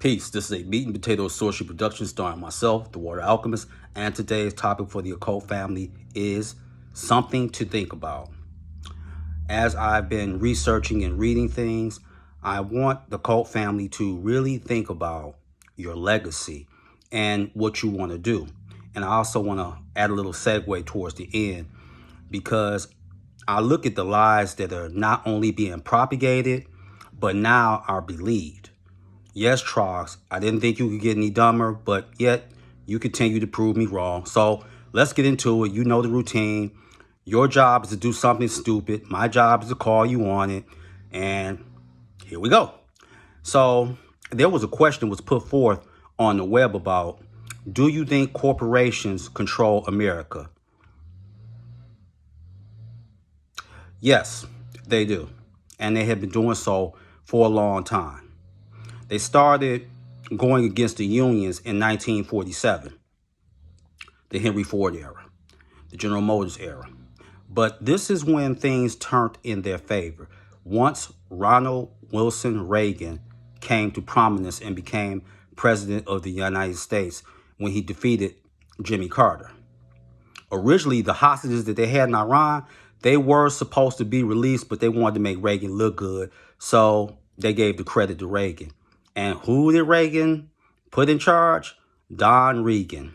Peace. This is a meat and potato sorcery production starring myself, the Water Alchemist, and today's topic for the occult family is something to think about. As I've been researching and reading things, I want the cult family to really think about your legacy and what you want to do. And I also want to add a little segue towards the end because I look at the lies that are not only being propagated, but now are believed. Yes, Trox, I didn't think you could get any dumber, but yet you continue to prove me wrong. So let's get into it. You know the routine. Your job is to do something stupid. My job is to call you on it. And here we go. So there was a question was put forth on the web about, do you think corporations control America? Yes, they do. And they have been doing so for a long time. They started going against the unions in 1947, the Henry Ford era, the General Motors era. But this is when things turned in their favor. Once Ronald Wilson Reagan came to prominence and became president of the United States when he defeated Jimmy Carter. Originally, the hostages that they had in Iran, they were supposed to be released, but they wanted to make Reagan look good. So they gave the credit to Reagan. And who did Reagan put in charge? Don Regan,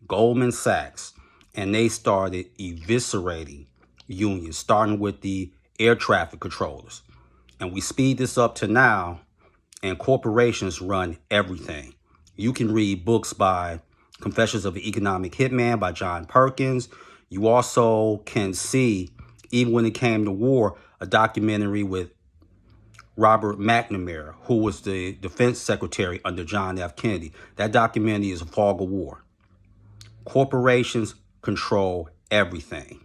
Goldman Sachs. And they started eviscerating unions, starting with the air traffic controllers. And we speed this up to now, and corporations run everything. You can read books by Confessions of an Economic Hitman by John Perkins. You also can see, even when it came to war, a documentary with Robert McNamara, who was the defense secretary under John F. Kennedy. That documentary is A Fog of War. Corporations control everything,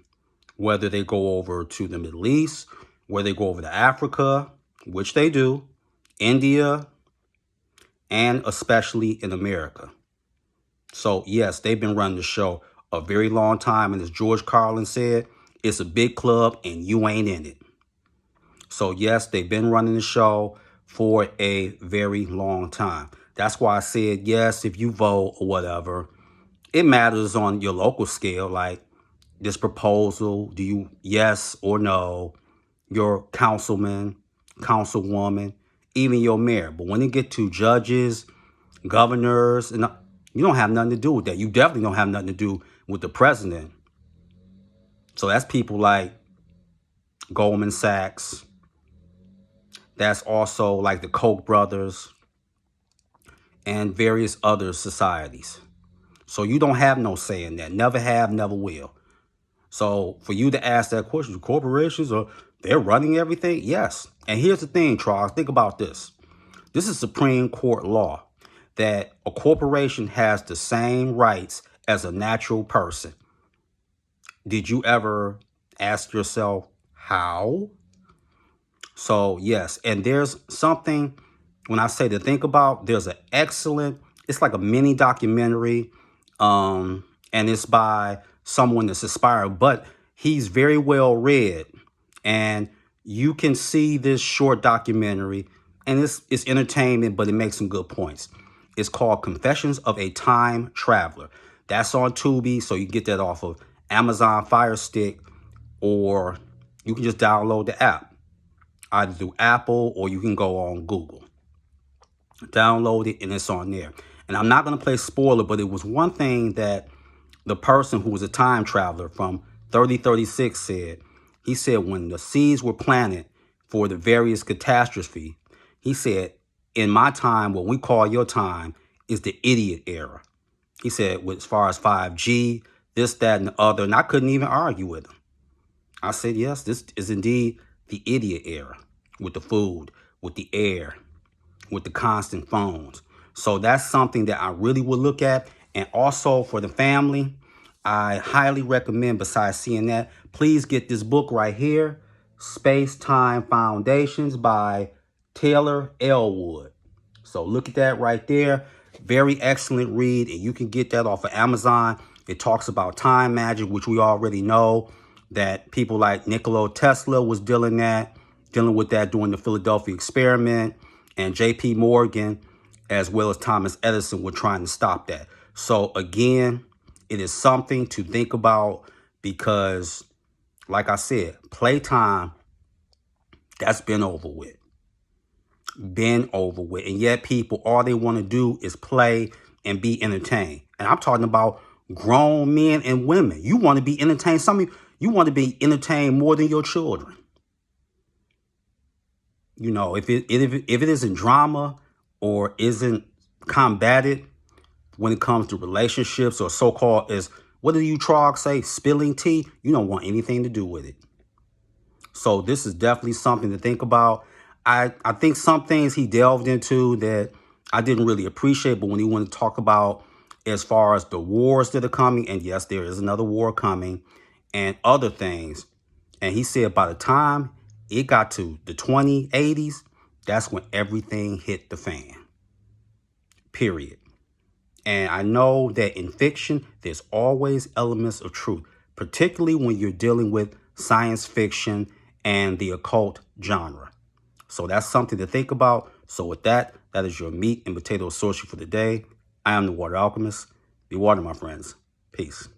whether they go over to the Middle East, whether they go over to Africa, which they do, India, and especially in America. So yes, they've been running the show a very long time. And as George Carlin said, it's a big club and you ain't in it. So yes, they've been running the show for a very long time. That's why I said, yes, if you vote or whatever, it matters on your local scale, like this proposal, do you yes or no, your councilman, councilwoman, even your mayor. But when it get to judges, governors, and you don't have nothing to do with that. You definitely don't have nothing to do with the president. So that's people like Goldman Sachs. That's also like the Koch brothers and various other societies. So you don't have no say in that. Never have, never will. So for you to ask that question, corporations they're running everything? Yes. And here's the thing, Charles, think about this. This is Supreme Court law that a corporation has the same rights as a natural person. Did you ever ask yourself how? So yes, and there's something, when I say to think about, there's an excellent, it's like a mini documentary, and it's by someone that's inspired, but he's very well read. And you can see this short documentary, and it's entertainment, but it makes some good points. It's called Confessions of a Time Traveler. That's on Tubi, so you can get that off of Amazon Fire Stick, or you can just download the app, either through Apple or you can go on Google. Download it and it's on there. And I'm not going to play spoiler, but it was one thing that the person who was a time traveler from 3036 said. He said when the seeds were planted for the various catastrophe, he said, in my time, what we call your time is the idiot era. He said, as far as 5G, this, that, and the other, and I couldn't even argue with him. I said, yes, this is indeed the idiot era, with the food, with the air, with the constant phones. So that's something that I really would look at. And also for the family, I highly recommend, besides seeing that, please get this book right here, Space Time Foundations by Taylor Elwood. So look at that right there. Very excellent read, and you can get that off of Amazon. It talks about time magic, which we already know that people like Nikola Tesla was dealing with that during the Philadelphia experiment, and J.P. Morgan as well as Thomas Edison were trying to stop that. So again, it is something to think about because, like I said, playtime, that's been over with. Been over with. And yet people, all they want to do is play and be entertained. And I'm talking about grown men and women. You want to be entertained. Some of you want to be entertained more than your children. You know, if it isn't drama or isn't combated when it comes to relationships or so-called, as what do you Trog say, spilling tea, you don't want anything to do with it. So this is definitely something to think about. I think some things he delved into that I didn't really appreciate, but when he wanted to talk about as far as the wars that are coming, and yes, there is another war coming, and other things, and he said by the time it got to the 2080s, that's when everything hit the fan. Period. And I know that in fiction, there's always elements of truth, particularly when you're dealing with science fiction and the occult genre. So that's something to think about. So with that, that is your meat and potato associate for the day. I am the Water Alchemist. Be water, my friends. Peace.